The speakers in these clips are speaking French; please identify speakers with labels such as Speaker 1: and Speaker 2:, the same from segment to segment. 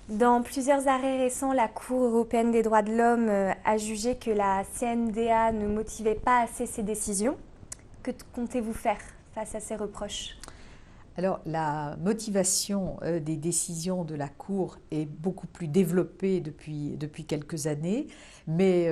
Speaker 1: Dans plusieurs arrêts récents, la Cour européenne des droits de l'homme a jugé que la CNDA ne motivait pas assez ses décisions. Que comptez-vous faire face à ces reproches ?
Speaker 2: Alors, la motivation des décisions de la Cour est beaucoup plus développée depuis quelques années, mais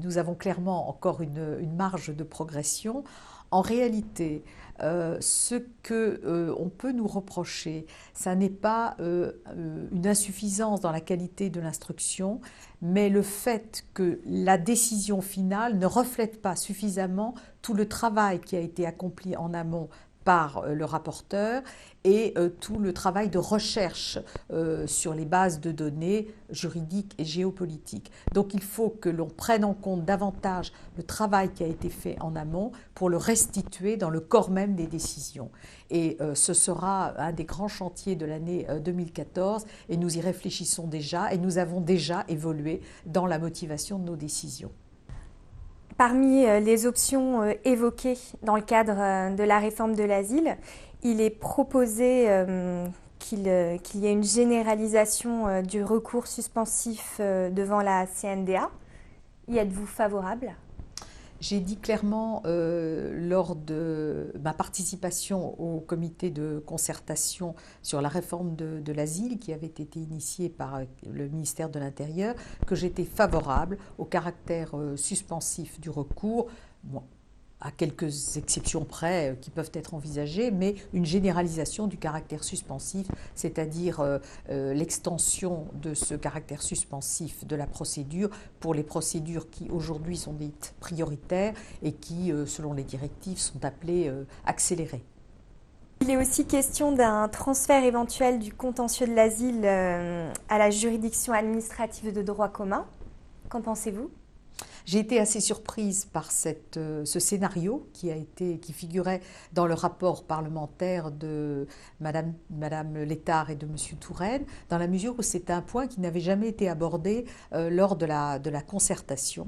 Speaker 2: nous avons clairement encore une marge de progression. En réalité, ce qu'on peut nous reprocher, ça n'est pas une insuffisance dans la qualité de l'instruction, mais le fait que la décision finale ne reflète pas suffisamment tout le travail qui a été accompli en amont par le rapporteur et tout le travail de recherche sur les bases de données juridiques et géopolitiques. Donc il faut que l'on prenne en compte davantage le travail qui a été fait en amont pour le restituer dans le corps même des décisions. Et ce sera un des grands chantiers de l'année 2014 et nous y réfléchissons déjà et nous avons déjà évolué dans la motivation de nos décisions.
Speaker 1: Parmi les options évoquées dans le cadre de la réforme de l'asile, il est proposé qu'il y ait une généralisation du recours suspensif devant la CNDA. Y êtes-vous favorable ?
Speaker 2: J'ai dit clairement lors de ma participation au comité de concertation sur la réforme de l'asile qui avait été initiée par le ministère de l'Intérieur que j'étais favorable au caractère suspensif du recours. Bon, à quelques exceptions près qui peuvent être envisagées, mais une généralisation du caractère suspensif, c'est-à-dire l'extension de ce caractère suspensif de la procédure pour les procédures qui aujourd'hui sont dites prioritaires et qui, selon les directives, sont appelées accélérées.
Speaker 1: Il est aussi question d'un transfert éventuel du contentieux de l'asile à la juridiction administrative de droit commun. Qu'en pensez-vous ?
Speaker 2: J'ai été assez surprise par ce scénario qui figurait dans le rapport parlementaire de Madame Létard et de Monsieur Touraine, dans la mesure où c'est un point qui n'avait jamais été abordé lors de la concertation.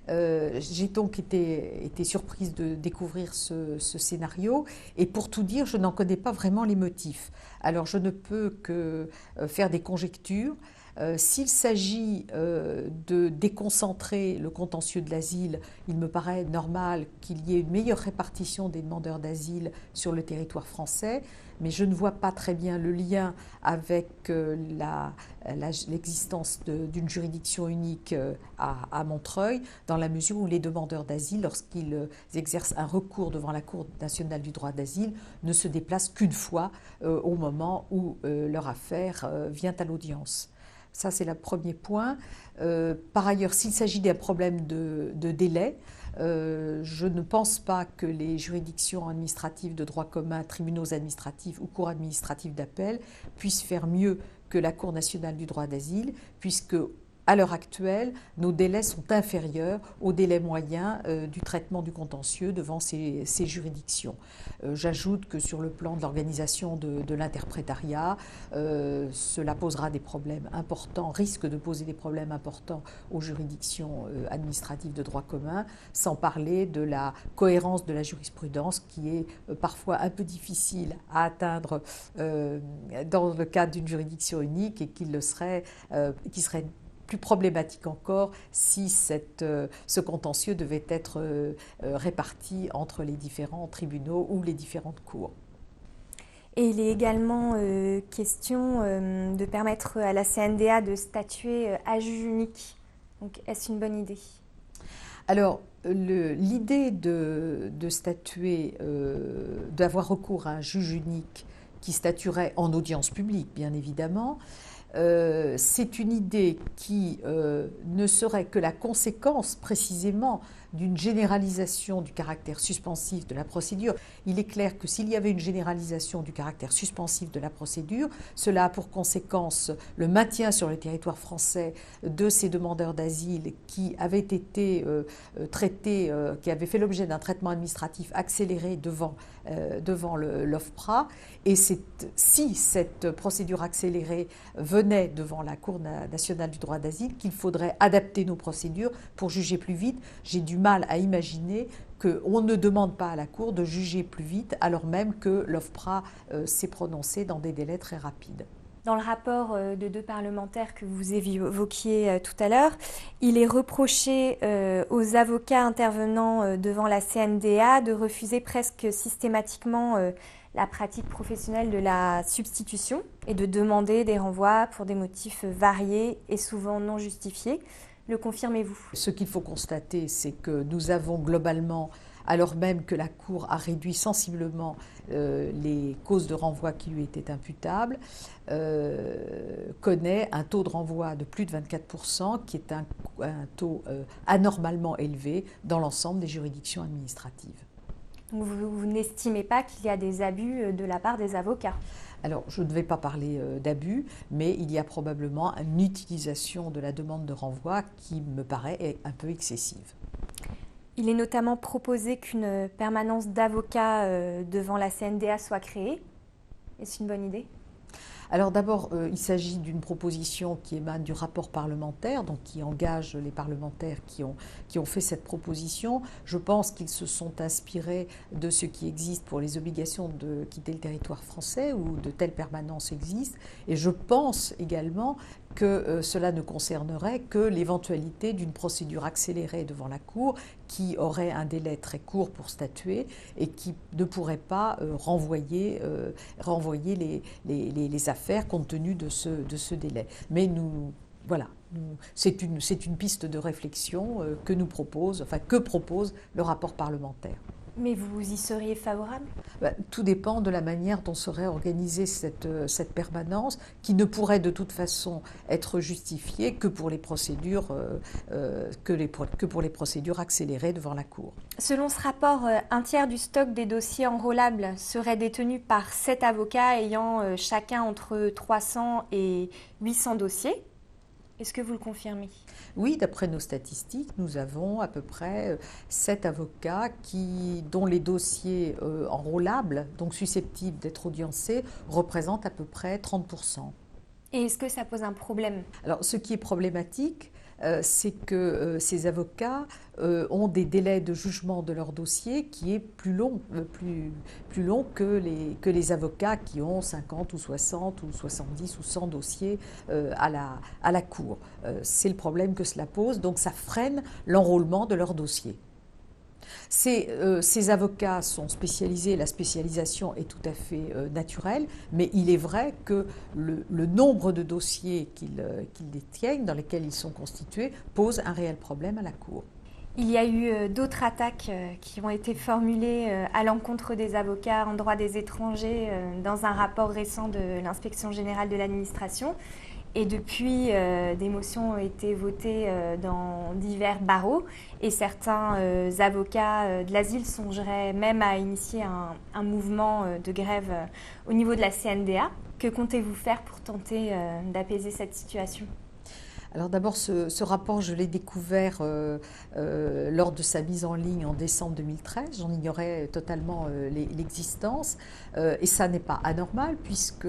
Speaker 2: J'ai donc été surprise de découvrir ce scénario et pour tout dire, je n'en connais pas vraiment les motifs. Alors je ne peux que faire des conjectures. S'il s'agit de déconcentrer le contentieux de l'asile, il me paraît normal qu'il y ait une meilleure répartition des demandeurs d'asile sur le territoire français, mais je ne vois pas très bien le lien avec l'existence d'une juridiction unique à Montreuil, dans la mesure où les demandeurs d'asile, lorsqu'ils exercent un recours devant la Cour nationale du droit d'asile, ne se déplacent qu'une fois au moment où leur affaire vient à l'audience. Ça, c'est le premier point. Par ailleurs, s'il s'agit d'un problème de délai, je ne pense pas que les juridictions administratives de droit commun, tribunaux administratifs ou cours administratives d'appel puissent faire mieux que la Cour nationale du droit d'asile, puisque à l'heure actuelle, nos délais sont inférieurs aux délais moyens du traitement du contentieux devant ces juridictions. J'ajoute que sur le plan de l'organisation de l'interprétariat, cela posera des problèmes importants, risque de poser des problèmes importants aux juridictions administratives de droit commun, sans parler de la cohérence de la jurisprudence qui est parfois un peu difficile à atteindre dans le cadre d'une juridiction unique et qui serait plus problématique encore si ce contentieux devait être réparti entre les différents tribunaux ou les différentes cours.
Speaker 1: Et il est également question de permettre à la CNDA de statuer à juge unique. Donc, est-ce une bonne idée ?
Speaker 2: Alors, l'idée de statuer, d'avoir recours à un juge unique qui statuerait en audience publique, bien évidemment, c'est une idée qui ne serait que la conséquence précisément d'une généralisation du caractère suspensif de la procédure. Il est clair que s'il y avait une généralisation du caractère suspensif de la procédure, cela a pour conséquence le maintien sur le territoire français de ces demandeurs d'asile qui avaient été traités, qui avaient fait l'objet d'un traitement administratif accéléré devant l'OFPRA. Et si cette procédure accélérée venait devant la Cour nationale du droit d'asile, qu'il faudrait adapter nos procédures pour juger plus vite. J'ai du mal à imaginer qu'on ne demande pas à la Cour de juger plus vite, alors même que l'OFPRA s'est prononcé dans des délais très rapides.
Speaker 1: Dans le rapport de deux parlementaires que vous évoquiez tout à l'heure, il est reproché aux avocats intervenant devant la CNDA de refuser presque systématiquement la pratique professionnelle de la substitution et de demander des renvois pour des motifs variés et souvent non justifiés. Le confirmez-vous?
Speaker 2: Ce qu'il faut constater, c'est que nous avons globalement, alors même que la Cour a réduit sensiblement les causes de renvoi qui lui étaient imputables, connaît un taux de renvoi de plus de 24%, qui est un taux anormalement élevé dans l'ensemble des juridictions administratives.
Speaker 1: Donc vous n'estimez pas qu'il y a des abus de la part des avocats?
Speaker 2: Alors, je ne vais pas parler d'abus, mais il y a probablement une utilisation de la demande de renvoi qui me paraît un peu excessive.
Speaker 1: Il est notamment proposé qu'une permanence d'avocats devant la CNDA soit créée. Est-ce une bonne idée?
Speaker 2: Alors d'abord, il s'agit d'une proposition qui émane du rapport parlementaire, donc qui engage les parlementaires qui ont fait cette proposition. Je pense qu'ils se sont inspirés de ce qui existe pour les obligations de quitter le territoire français, où de telles permanences existent. Et je pense également que cela ne concernerait que l'éventualité d'une procédure accélérée devant la Cour qui aurait un délai très court pour statuer et qui ne pourrait pas renvoyer les affaires compte tenu de ce délai. Mais voilà, c'est une piste de réflexion que propose le rapport parlementaire.
Speaker 1: Mais vous y seriez favorable?
Speaker 2: Tout dépend de la manière dont serait organisée cette permanence, qui ne pourrait de toute façon être justifiée que pour les procédures, accélérées devant la Cour.
Speaker 1: Selon ce rapport, un tiers du stock des dossiers enrôlables serait détenu par 7 avocats ayant chacun entre 300 et 800 dossiers. Est-ce que vous le confirmez?
Speaker 2: Oui, d'après nos statistiques, nous avons à peu près 7 avocats dont les dossiers enrôlables, donc susceptibles d'être audiencés, représentent à peu près 30%.
Speaker 1: Et est-ce que ça pose un problème?
Speaker 2: Alors, ce qui est problématique, c'est que ces avocats ont des délais de jugement de leur dossier qui est plus long que les avocats qui ont 50 ou 60 ou 70 ou 100 dossiers à la Cour. C'est le problème que cela pose, donc ça freine l'enrôlement de leur dossier. Ces avocats sont spécialisés, la spécialisation est tout à fait naturelle, mais il est vrai que le nombre de dossiers qu'ils détiennent, dans lesquels ils sont constitués, pose un réel problème à la Cour.
Speaker 1: Il y a eu d'autres attaques qui ont été formulées à l'encontre des avocats en droit des étrangers dans un rapport récent de l'Inspection générale de l'administration. Et depuis, des motions ont été votées dans divers barreaux et certains avocats de l'asile songeraient même à initier un mouvement de grève au niveau de la CNDA. Que comptez-vous faire pour tenter d'apaiser cette situation ?
Speaker 2: Alors d'abord, ce rapport, je l'ai découvert lors de sa mise en ligne en décembre 2013. J'en ignorais totalement l'existence. Et ça n'est pas anormal puisque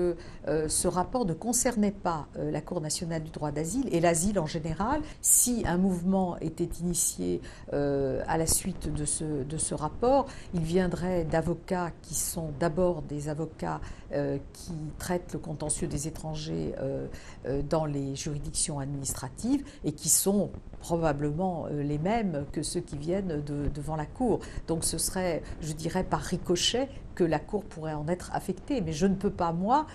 Speaker 2: ce rapport ne concernait pas la Cour nationale du droit d'asile et l'asile en général. Si un mouvement était initié à la suite de ce rapport, il viendrait d'avocats qui sont d'abord des avocats qui traitent le contentieux des étrangers dans les juridictions administratives et qui sont probablement les mêmes que ceux qui viennent devant la Cour. Donc ce serait, je dirais, par ricochet que la Cour pourrait en être affectée. Mais je ne peux pas, moi,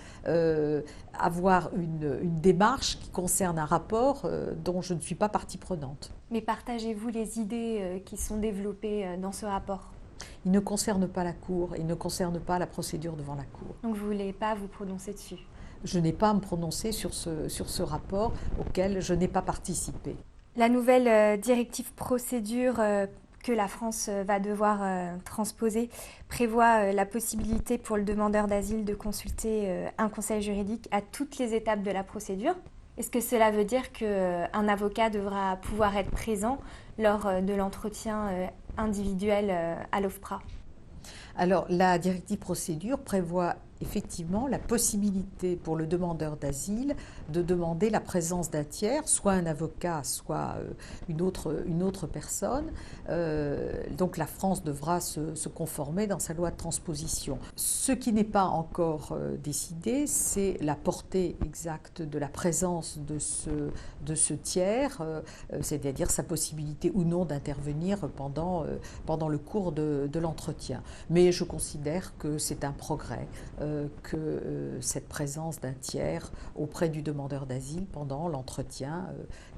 Speaker 2: avoir une démarche qui concerne un rapport dont je ne suis pas partie prenante.
Speaker 1: Mais partagez-vous les idées qui sont développées dans ce rapport ?
Speaker 2: Il ne concerne pas la Cour, il ne concerne pas la procédure devant la Cour.
Speaker 1: Donc vous ne voulez pas vous prononcer dessus ?
Speaker 2: Je n'ai pas à me prononcer sur ce rapport auquel je n'ai pas participé.
Speaker 1: La nouvelle directive procédure que la France va devoir transposer prévoit la possibilité pour le demandeur d'asile de consulter un conseil juridique à toutes les étapes de la procédure. Est-ce que cela veut dire qu'un avocat devra pouvoir être présent lors de l'entretien individuel à l'OFPRA ?
Speaker 2: Alors, la directive procédure prévoit effectivement la possibilité pour le demandeur d'asile de demander la présence d'un tiers, soit un avocat, soit une autre personne. Donc la France devra se conformer dans sa loi de transposition. Ce qui n'est pas encore décidé, c'est la portée exacte de la présence de ce tiers, c'est-à-dire sa possibilité ou non d'intervenir pendant le cours de l'entretien. Mais je considère que c'est un progrès que cette présence d'un tiers auprès du demandeur d'asile pendant l'entretien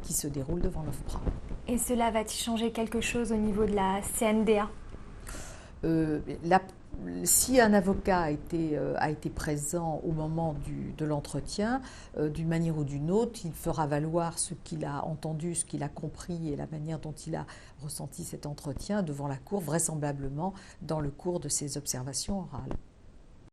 Speaker 2: qui se déroule devant l'OFPRA.
Speaker 1: Et cela va-t-il changer quelque chose au niveau de la CNDA ?
Speaker 2: Si un avocat a été présent au moment de l'entretien, d'une manière ou d'une autre, il fera valoir ce qu'il a entendu, ce qu'il a compris et la manière dont il a ressenti cet entretien devant la Cour, vraisemblablement dans le cours de ses observations orales.